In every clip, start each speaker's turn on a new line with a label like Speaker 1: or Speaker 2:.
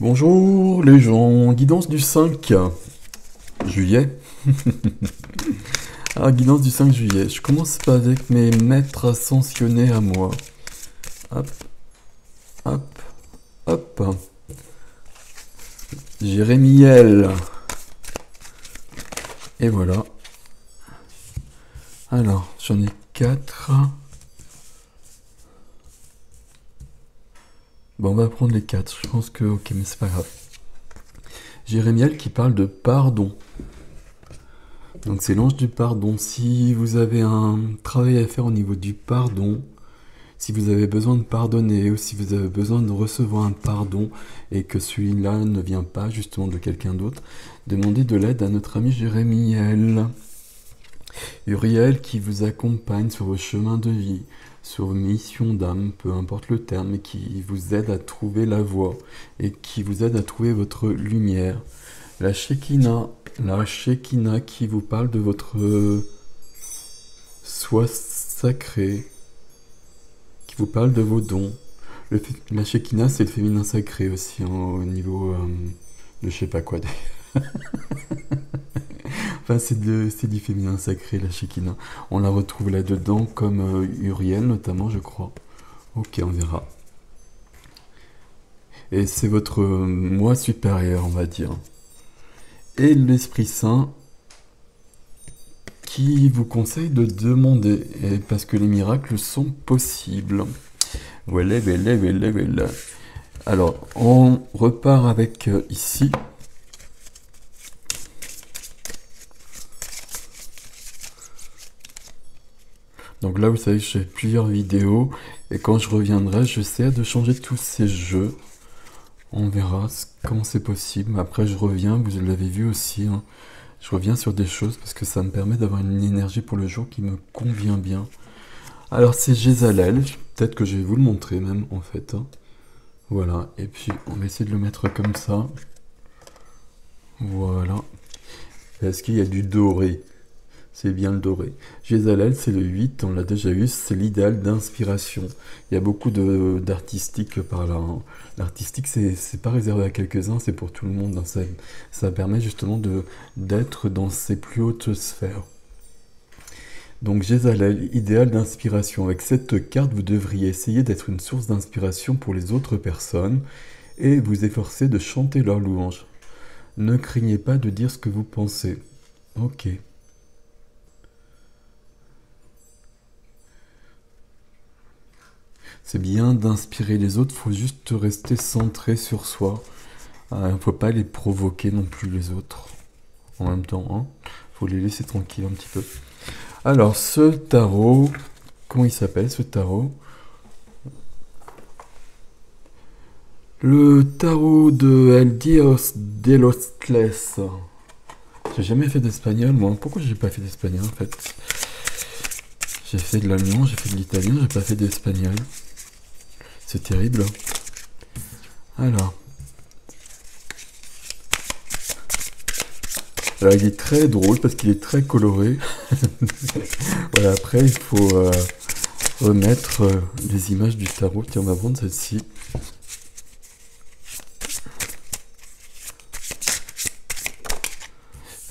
Speaker 1: Bonjour les gens, guidance du 5 juillet. Alors, guidance du 5 juillet, je commence pas avec mes maîtres ascensionnés à moi. Hop, hop, hop. Jérémiel. Et voilà. Alors, j'en ai 4. Bon, on va prendre les 4. Je pense que, ok, mais c'est pas grave. Jérémiel qui parle de pardon. Donc c'est l'ange du pardon. Si vous avez un travail à faire au niveau du pardon, si vous avez besoin de pardonner ou si vous avez besoin de recevoir un pardon et que celui-là ne vient pas justement de quelqu'un d'autre, demandez de l'aide à notre ami Jérémiel. Uriel qui vous accompagne sur vos chemins de vie, sur vos missions d'âme, peu importe le terme, et qui vous aide à trouver la voie et qui vous aide à trouver votre lumière. La Shekinah qui vous parle de votre soi sacré, qui vous parle de vos dons. La Shekinah, c'est le féminin sacré aussi, hein, au niveau de je sais pas quoi. Enfin, c'est du féminin sacré, la Shekinah. On la retrouve là-dedans, comme Uriel notamment, je crois. Ok, on verra. Et c'est votre moi supérieur, on va dire. Et l'Esprit Saint qui vous conseille de demander, et parce que les miracles sont possibles. Voilà, voilà, voilà, voilà. Alors, on repart avec ici. Donc là, vous savez, j'ai plusieurs vidéos, et quand je reviendrai, j'essaie de changer tous ces jeux. On verra comment c'est possible. Après, je reviens, vous l'avez vu aussi, hein. Je reviens sur des choses parce que ça me permet d'avoir une énergie pour le jour qui me convient bien. Alors, c'est Jézalel. Peut-être que je vais vous le montrer même, en fait, hein. Voilà. Et puis, on va essayer de le mettre comme ça. Voilà. Est-ce qu'il y a du doré? C'est bien le doré. Jézalel, c'est le 8, on l'a déjà eu, c'est l'idéal d'inspiration. Il y a beaucoup d'artistique par là, hein. L'artistique, c'est pas réservé à quelques-uns, c'est pour tout le monde, hein. Ça permet justement d'être dans ses plus hautes sphères. Donc Jézalel, idéal d'inspiration. Avec cette carte, vous devriez essayer d'être une source d'inspiration pour les autres personnes et vous efforcer de chanter leur louange. Ne craignez pas de dire ce que vous pensez. Ok. C'est bien d'inspirer les autres, faut juste rester centré sur soi. Faut pas les provoquer non plus les autres. En même temps, hein. Faut les laisser tranquilles un petit peu. Alors, ce tarot, comment il s'appelle ce tarot? Le tarot de El Dios de los Tres. J'ai jamais fait d'espagnol, moi. Pourquoi j'ai pas fait d'espagnol en fait? J'ai fait de l'allemand, j'ai fait de l'italien, j'ai pas fait d'espagnol. C'est terrible. Alors, il est très drôle parce qu'il est très coloré. Voilà, après, il faut remettre les images du tarot. Tiens, on va prendre celle-ci.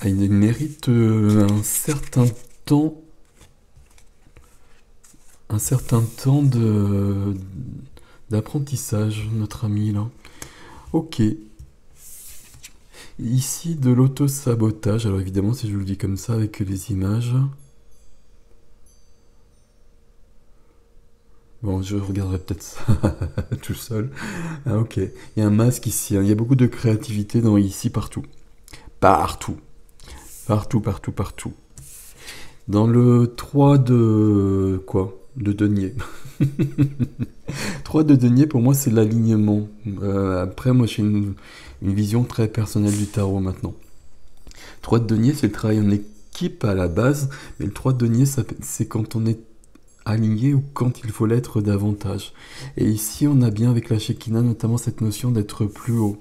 Speaker 1: Il mérite un certain temps d'apprentissage, notre ami là. Ok. Ici, de l'auto-sabotage. Alors évidemment, si je vous le dis comme ça, avec les images... Bon, je regarderai peut-être ça tout seul. Ah ok. Il y a un masque ici, hein. Il y a beaucoup de créativité ici, partout. Partout. Partout, partout, partout. Dans le 3 de... quoi? De denier. 3 de denier, pour moi, c'est l'alignement. Après, moi, j'ai une vision très personnelle du tarot maintenant. 3 de denier, c'est le travail en équipe à la base, mais le 3 de denier, c'est quand on est aligné ou quand il faut l'être davantage. Et ici, on a bien avec la Shekinah, notamment cette notion d'être plus haut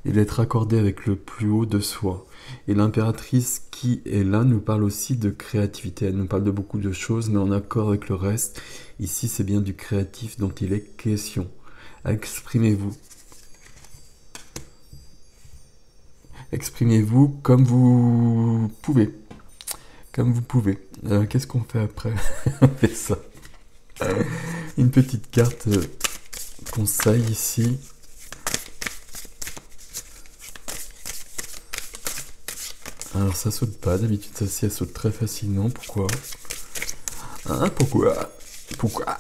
Speaker 1: et d'être accordé avec le plus haut de soi. Et l'impératrice qui est là nous parle aussi de créativité. Elle nous parle de beaucoup de choses, mais en accord avec le reste. Ici, c'est bien du créatif dont il est question. Exprimez-vous. Exprimez-vous comme vous pouvez. Comme vous pouvez. Qu'est-ce qu'on fait après? On fait ça. Une petite carte conseil ici. Alors ça saute pas, d'habitude ça saute très facilement. Pourquoi? Hein, pourquoi? Pourquoi?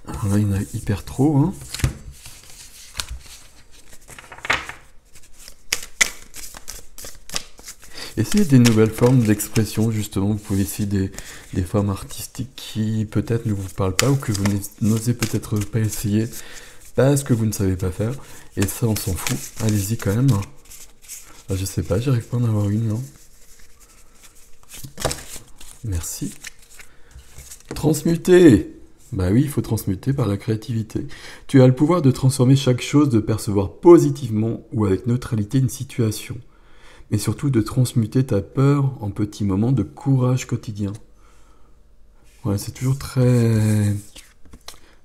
Speaker 1: Alors là il y en a hyper trop, hein. Essayez des nouvelles formes d'expression, justement. Vous pouvez essayer des formes artistiques qui peut-être ne vous parlent pas ou que vous n'osez peut-être pas essayer parce que vous ne savez pas faire. Et ça, on s'en fout. Allez-y quand même. Ah, je sais pas, j'arrive pas à en avoir une, non. Merci. Transmuter. Bah oui, il faut transmuter par la créativité. Tu as le pouvoir de transformer chaque chose, de percevoir positivement ou avec neutralité une situation. Mais surtout de transmuter ta peur en petits moments de courage quotidien. Ouais, c'est toujours très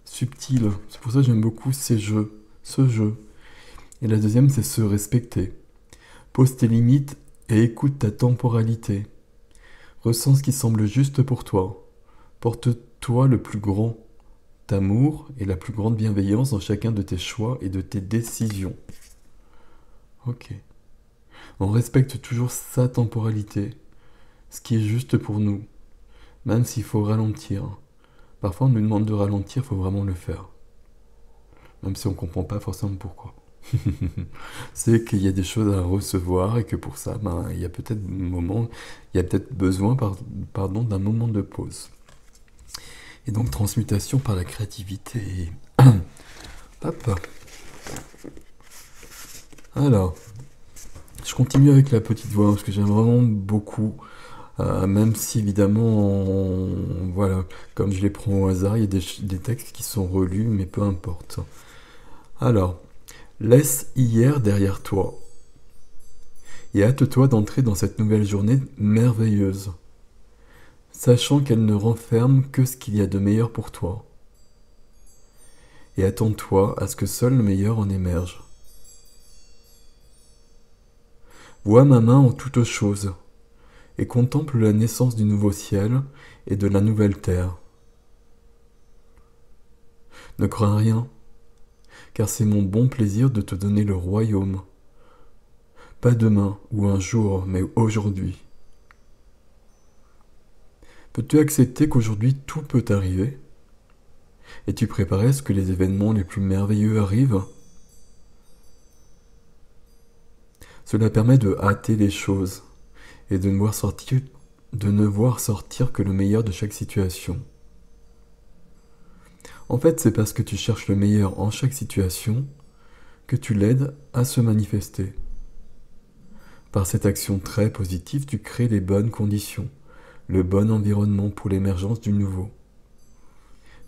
Speaker 1: subtil. C'est pour ça que j'aime beaucoup ce jeu. Et la deuxième, c'est se respecter. Pose tes limites et écoute ta temporalité. Ressens ce qui semble juste pour toi. Porte-toi le plus grand amour et la plus grande bienveillance dans chacun de tes choix et de tes décisions. Ok. On respecte toujours sa temporalité, ce qui est juste pour nous, même s'il faut ralentir. Parfois on nous demande de ralentir, il faut vraiment le faire. Même si on ne comprend pas forcément pourquoi. C'est qu'il y a des choses à recevoir et que pour ça, il y a peut-être besoin d'un moment de pause. Et donc transmutation par la créativité. Hop. Alors. Je continue avec la petite voix parce que j'aime vraiment beaucoup, même si évidemment, voilà, comme je les prends au hasard, il y a des textes qui sont relus, mais peu importe. Alors, laisse hier derrière toi et hâte-toi d'entrer dans cette nouvelle journée merveilleuse, sachant qu'elle ne renferme que ce qu'il y a de meilleur pour toi. Et attends-toi à ce que seul le meilleur en émerge. Vois ma main en toutes choses, et contemple la naissance du nouveau ciel et de la nouvelle terre. Ne crains rien, car c'est mon bon plaisir de te donner le royaume. Pas demain ou un jour, mais aujourd'hui. Peux-tu accepter qu'aujourd'hui tout peut arriver? Es-tu préparé à ce que les événements les plus merveilleux arrivent? Cela permet de hâter les choses et de ne voir sortir que le meilleur de chaque situation. En fait, c'est parce que tu cherches le meilleur en chaque situation que tu l'aides à se manifester. Par cette action très positive, tu crées les bonnes conditions, le bon environnement pour l'émergence du nouveau.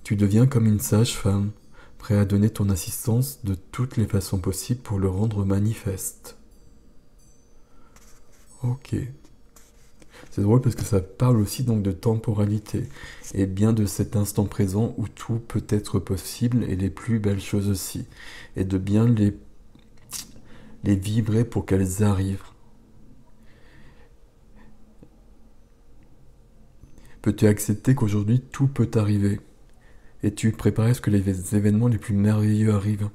Speaker 1: Tu deviens comme une sage-femme, prêt à donner ton assistance de toutes les façons possibles pour le rendre manifeste. Ok. C'est drôle parce que ça parle aussi donc de temporalité et bien de cet instant présent où tout peut être possible et les plus belles choses aussi. Et de bien les vibrer pour qu'elles arrivent. Peux-tu accepter qu'aujourd'hui tout peut arriver? Es-tu préparé à ce que les événements les plus merveilleux arrivent?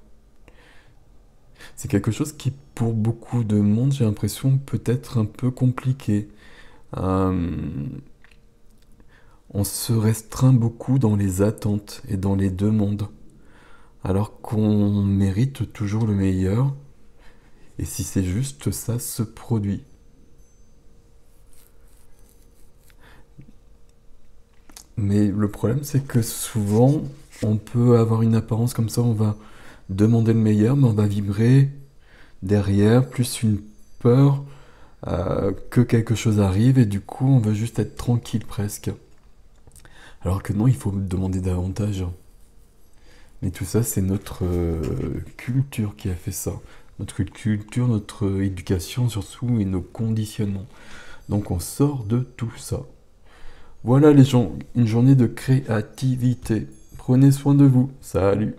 Speaker 1: C'est quelque chose qui, pour beaucoup de monde, j'ai l'impression peut être un peu compliqué. On se restreint beaucoup dans les attentes et dans les demandes, alors qu'on mérite toujours le meilleur, et si c'est juste, ça se produit. Mais le problème, c'est que souvent, on peut avoir une apparence comme ça, on va demander le meilleur, mais on va vibrer derrière, plus une peur que quelque chose arrive, et du coup, on veut juste être tranquille presque. Alors que non, il faut demander davantage. Mais tout ça, c'est notre culture qui a fait ça. Notre culture, notre éducation surtout, et nos conditionnements. Donc on sort de tout ça. Voilà les gens, une journée de créativité. Prenez soin de vous. Salut!